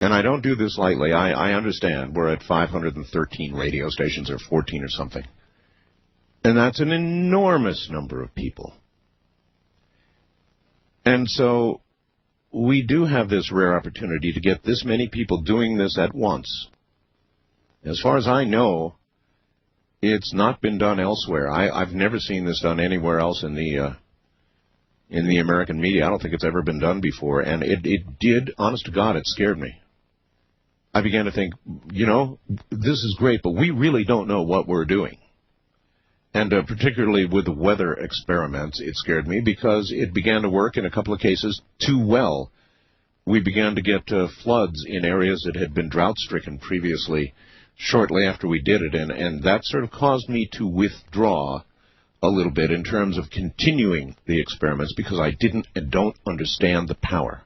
And I don't do this lightly. I understand we're at 513 radio stations or 14 or something. And that's an enormous number of people. And so we do have this rare opportunity to get this many people doing this at once. As far as I know, it's not been done elsewhere. I've never seen this done anywhere else in the American media. I don't think it's ever been done before. And it did, honest to God, it scared me. I began to think, this is great, but we really don't know what we're doing. And particularly with the weather experiments, it scared me because it began to work in a couple of cases too well. We began to get floods in areas that had been drought-stricken previously shortly after we did it, and that sort of caused me to withdraw a little bit in terms of continuing the experiments because I didn't and don't understand the power.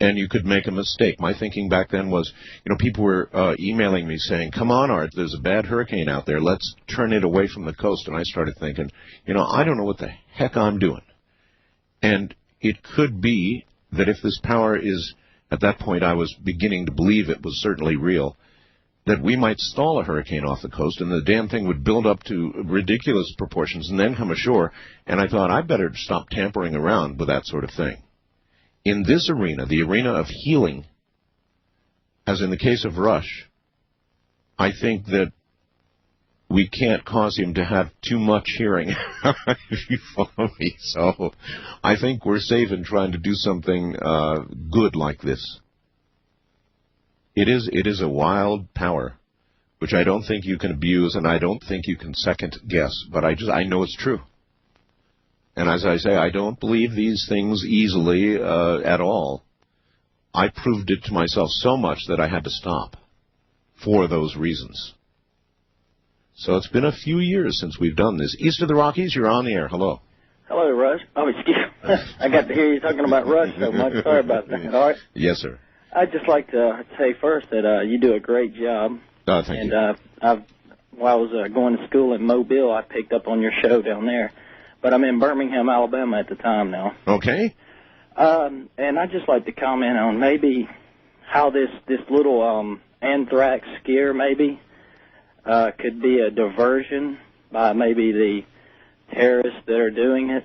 And you could make a mistake. My thinking back then was, people were emailing me saying, come on, Art, there's a bad hurricane out there. Let's turn it away from the coast. And I started thinking, I don't know what the heck I'm doing. And it could be that if this power is, at that point I was beginning to believe it was certainly real, that we might stall a hurricane off the coast and the damn thing would build up to ridiculous proportions and then come ashore. And I thought, I better stop tampering around with that sort of thing. In this arena, the arena of healing, as in the case of Rush, I think that we can't cause him to have too much hearing, if you follow me. So I think we're safe in trying to do something good like this. It is a wild power, which I don't think you can abuse, and I don't think you can second guess, but I know it's true. And as I say, I don't believe these things easily at all. I proved it to myself so much that I had to stop for those reasons. So it's been a few years since we've done this. East of the Rockies, you're on the air. Hello. Hello, Rush. Oh, excuse me. I got to hear you talking about Rush so much. Sorry about that. All right. Yes, sir. I'd just like to say first that you do a great job. Thank you. While I was going to school in Mobile, I picked up on your show down there. But I'm in Birmingham, Alabama at the time now. Okay. And I'd just like to comment on maybe how this little anthrax scare maybe could be a diversion by maybe the terrorists that are doing it.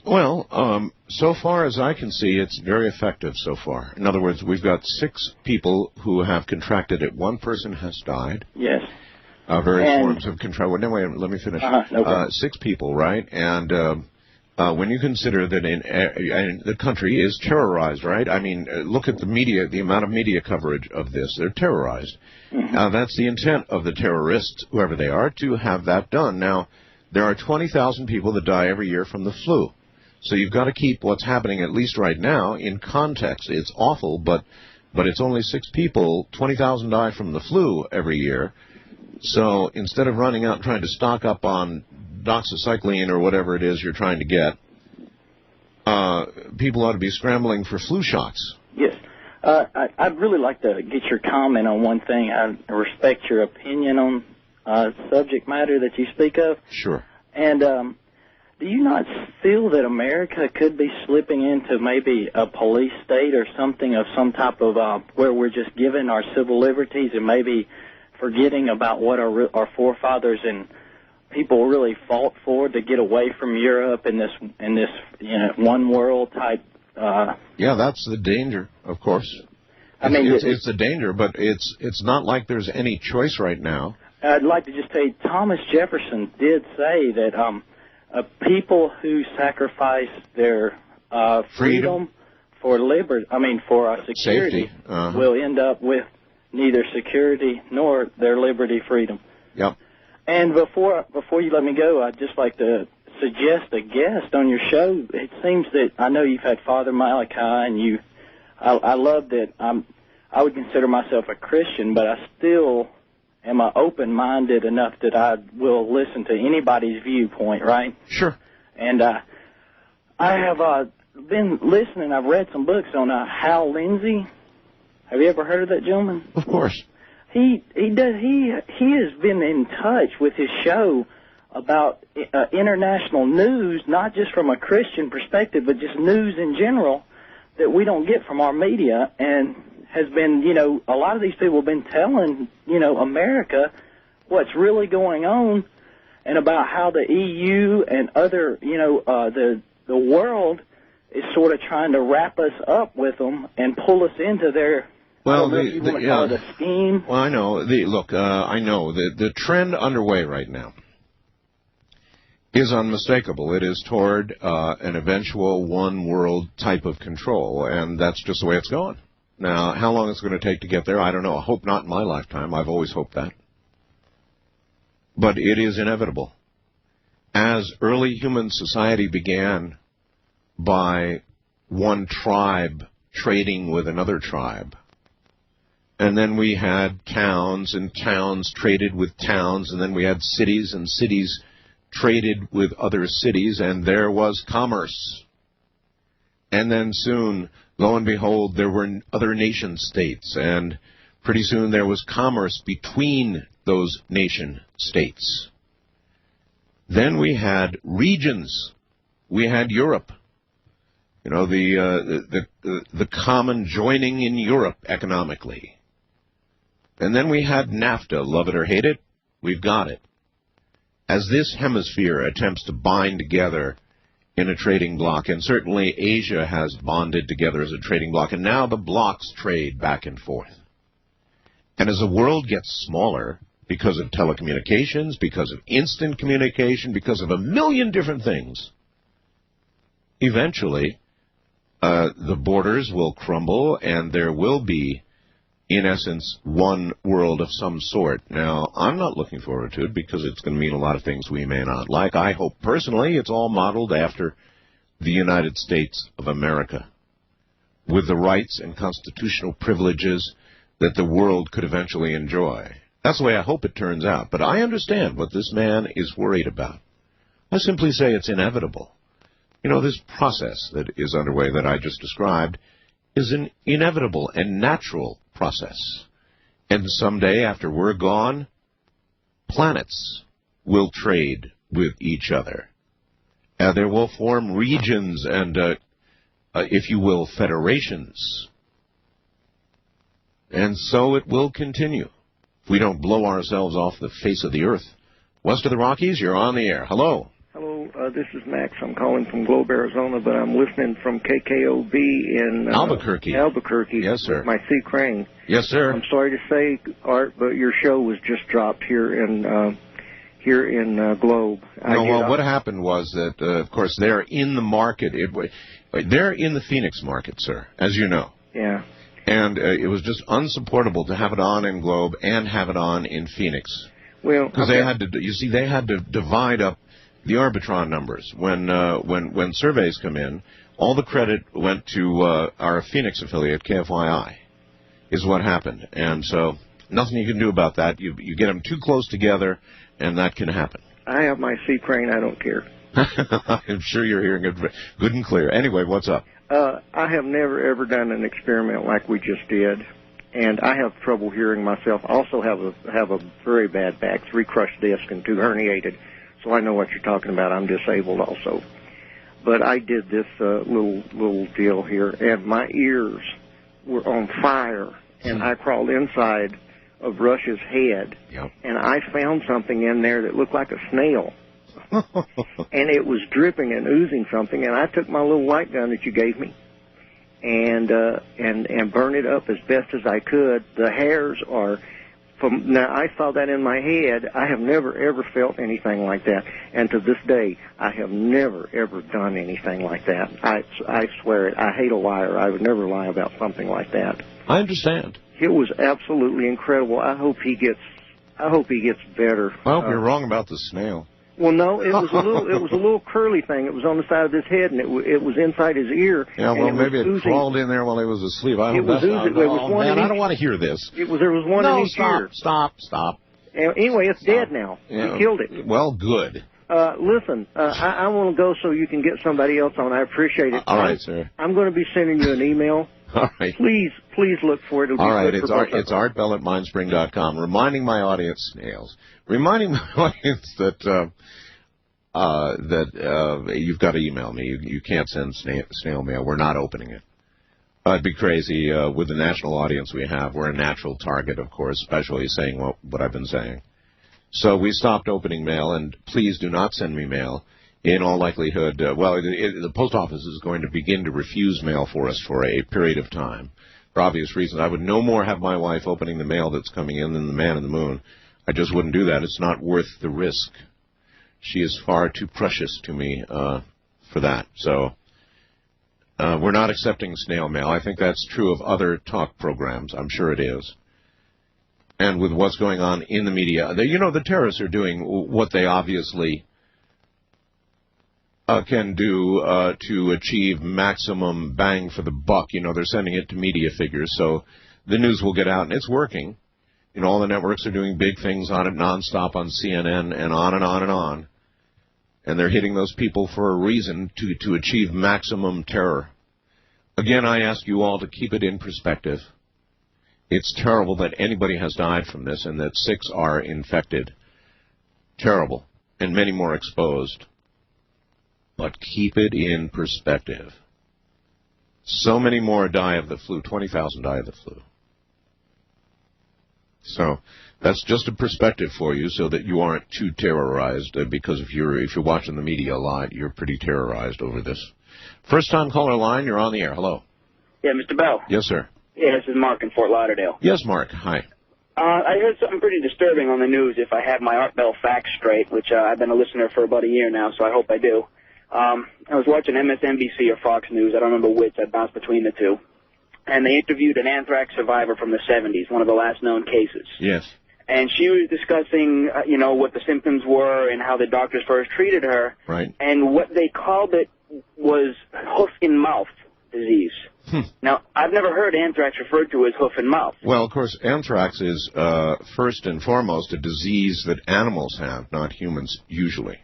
Well, so far as I can see, it's very effective so far. In other words, we've got 6 people who have contracted it. 1 person has died. Yes. Various forms of control. No, wait, let me finish. No 6 people, right? And when you consider that in the country is terrorized, right? I mean, look at the media, the amount of media coverage of this. They're terrorized. Mm-hmm. That's the intent of the terrorists, whoever they are, to have that done. Now, there are 20,000 people that die every year from the flu. So you've got to keep what's happening, at least right now, in context. It's awful, but it's only 6 people. 20,000 die from the flu every year. So instead of running out and trying to stock up on doxycycline or whatever it is you're trying to get, people ought to be scrambling for flu shots. Yes. I'd really like to get your comment on one thing. I respect your opinion on subject matter that you speak of. Sure. And do you not feel that America could be slipping into maybe a police state or something of some type of where we're just giving our civil liberties and maybe forgetting about what our forefathers and people really fought for to get away from Europe in this one world type? Yeah, that's the danger, of course. I mean, it's a danger, but it's not like there's any choice right now. I'd like to just say Thomas Jefferson did say that people who sacrifice their freedom for liberty, for security, will end up with neither security nor their liberty, freedom. Yep. And before you let me go, I'd just like to suggest a guest on your show. It seems that I know you've had Father Malachi, and I love that. I would consider myself a Christian, but I still am open-minded enough that I will listen to anybody's viewpoint, right? Sure. And I have been listening. I've read some books on Hal Lindsey. Have you ever heard of that gentleman? Of course. He has been in touch with his show about international news, not just from a Christian perspective, but just news in general that we don't get from our media. And has been, a lot of these people have been telling, America what's really going on and about how the EU and other, the world is sort of trying to wrap us up with them and pull us into their, well, call it a scheme. Well, I know. I know the trend underway right now is unmistakable. It is toward an eventual one world type of control, and that's just the way it's going. Now, how long it's going to take to get there, I don't know. I hope not in my lifetime. I've always hoped that. But it is inevitable. As early human society began by one tribe trading with another tribe, and then we had towns, and towns traded with towns, and then we had cities, and cities traded with other cities, and there was commerce. And then soon, lo and behold, there were other nation states, and pretty soon there was commerce between those nation states. Then we had regions. We had Europe. The common joining in Europe economically. And then we had NAFTA. Love it or hate it, we've got it. As this hemisphere attempts to bind together in a trading bloc, and certainly Asia has bonded together as a trading bloc, and now the blocs trade back and forth. And as the world gets smaller, because of telecommunications, because of instant communication, because of a million different things, eventually the borders will crumble, and there will be, in essence, one world of some sort. Now, I'm not looking forward to it because it's going to mean a lot of things we may not like. I hope personally it's all modeled after the United States of America, with the rights and constitutional privileges that the world could eventually enjoy. That's the way I hope it turns out. But I understand what this man is worried about. I simply say it's inevitable. This process that is underway that I just described is an inevitable and natural process. And someday, after we're gone, planets will trade with each other. There will form regions and, if you will, federations. And so it will continue if we don't blow ourselves off the face of the earth. West of the Rockies, you're on the air. Hello. Hello, this is Max. I'm calling from Globe, Arizona, but I'm listening from KKOB in Albuquerque. Albuquerque. Yes, sir. With my C. Crane. Yes, sir. I'm sorry to say, Art, but your show was just dropped here in Globe. What happened was that, of course, they're in the market. They're in the Phoenix market, sir, as you know. Yeah. And it was just unsupportable to have it on in Globe and have it on in Phoenix. Well, because they had to divide up the Arbitron numbers. When surveys come in, all the credit went to our Phoenix affiliate, KFYI, is what happened. And so nothing you can do about that. You get them too close together, and that can happen. I have my C. Crane. I don't care. I'm sure you're hearing it good and clear. Anyway, what's up? I have never, ever done an experiment like we just did, and I have trouble hearing myself. I also have a very bad back, 3 crushed discs and 2 herniated, so I know what you're talking about. I'm disabled also. But I did this little deal here, and my ears were on fire, and I crawled inside of Rush's head, and I found something in there that looked like a snail. And it was dripping and oozing something, and I took my little light gun that you gave me and burned it up as best as I could. The hairs are now I saw that in my head. I have never ever felt anything like that, and to this day I have never ever done anything like that. I swear it. I hate a liar. I would never lie about something like that. I understand. It was absolutely incredible. I hope he gets better. I hope you're wrong about the snail. Well, no, it was a little curly thing. It was on the side of his head, and it was inside his ear. Yeah, well, maybe it crawled in there while he was asleep. I don't want to hear this. There was one in each ear. Stop. Anyway, it's dead now. Yeah. He killed it. Well, good. Listen, I want to go so you can get somebody else on. I appreciate it. All right, sir. I'm going to be sending you an email. All right. Please look for it. All right, it's artbell@mindspring.com. Reminding my audience that you've got to email me. You can't send snail mail. We're not opening it. It'd be crazy with the national audience we have. We're a natural target, of course, especially saying what I've been saying. So we stopped opening mail, and please do not send me mail. In all likelihood, the post office is going to begin to refuse mail for us for a period of time. For obvious reasons, I would no more have my wife opening the mail that's coming in than the man in the moon. I just wouldn't do that. It's not worth the risk. She is far too precious to me for that. So we're not accepting snail mail. I think that's true of other talk programs. I'm sure it is. And with what's going on in the media, the terrorists are doing what they obviously can do to achieve maximum bang for the buck. They're sending it to media figures, so the news will get out, and it's working. All the networks are doing big things on it nonstop on CNN and on and on and on. And they're hitting those people for a reason, to achieve maximum terror. Again, I ask you all to keep it in perspective. It's terrible that anybody has died from this and that 6 are infected. Terrible. And many more exposed. But keep it in perspective. So many more die of the flu. 20,000 die of the flu. So that's just a perspective for you so that you aren't too terrorized, because if you're watching the media a lot, you're pretty terrorized over this. First-time caller line, you're on the air. Hello. Yeah, Mr. Bell. Yes, sir. Yeah, this is Mark in Fort Lauderdale. Yes, Mark. Hi. I heard something pretty disturbing on the news, if I have my Art Bell facts straight, which I've been a listener for about a year now, so I hope I do. I was watching MSNBC or Fox News, I don't remember which, I bounced between the two, and they interviewed an anthrax survivor from the 70s, one of the last known cases. Yes. And she was discussing, what the symptoms were and how the doctors first treated her. Right. And what they called it was hoof-and-mouth disease. Now, I've never heard anthrax referred to as hoof and mouth. Well, of course, anthrax is first and foremost a disease that animals have, not humans usually.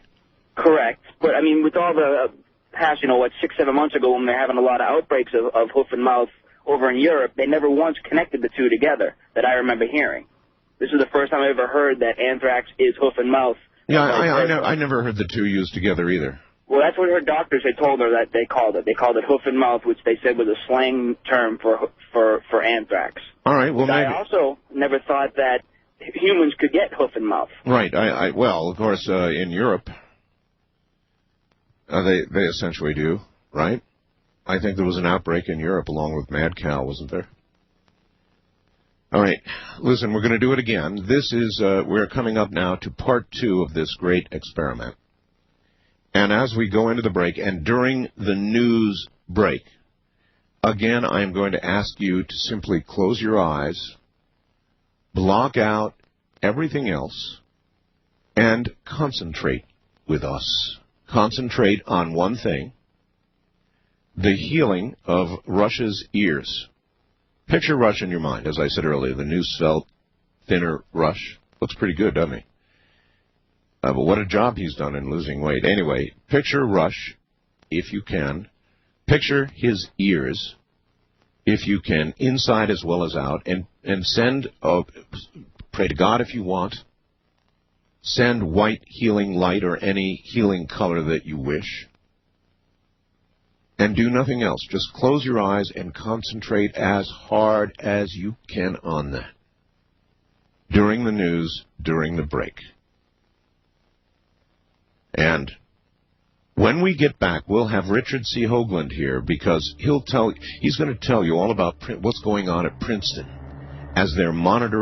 Correct. But, with all the past, 6-7 months ago when they're having a lot of outbreaks of hoof and mouth over in Europe, they never once connected the two together that I remember hearing. This is the first time I ever heard that anthrax is hoof and mouth. Yeah, I never heard the two used together either. Well, that's what her doctors had told her that they called it. They called it hoof and mouth, which they said was a slang term for anthrax. All right. Well, I also never thought that humans could get hoof and mouth. Right. Well, of course, in Europe, they essentially do, right? I think there was an outbreak in Europe along with mad cow, wasn't there? All right. Listen, we're going to do it again. This is we're coming up now to part 2 of this great experiment. And as we go into the break, and during the news break, again, I am going to ask you to simply close your eyes, block out everything else, and concentrate with us. Concentrate on one thing, the healing of Rush's ears. Picture Rush in your mind. As I said earlier, the new svelte, thinner Rush. Looks pretty good, doesn't he? But what a job he's done in losing weight. Anyway, picture Rush, if you can. Picture his ears, if you can, inside as well as out. And send, pray to God if you want. Send white healing light or any healing color that you wish. And do nothing else. Just close your eyes and concentrate as hard as you can on that. During the news, during the break. And when we get back, we'll have Richard C. Hoagland here because he's going to tell you all about what's going on at Princeton as they're monitoring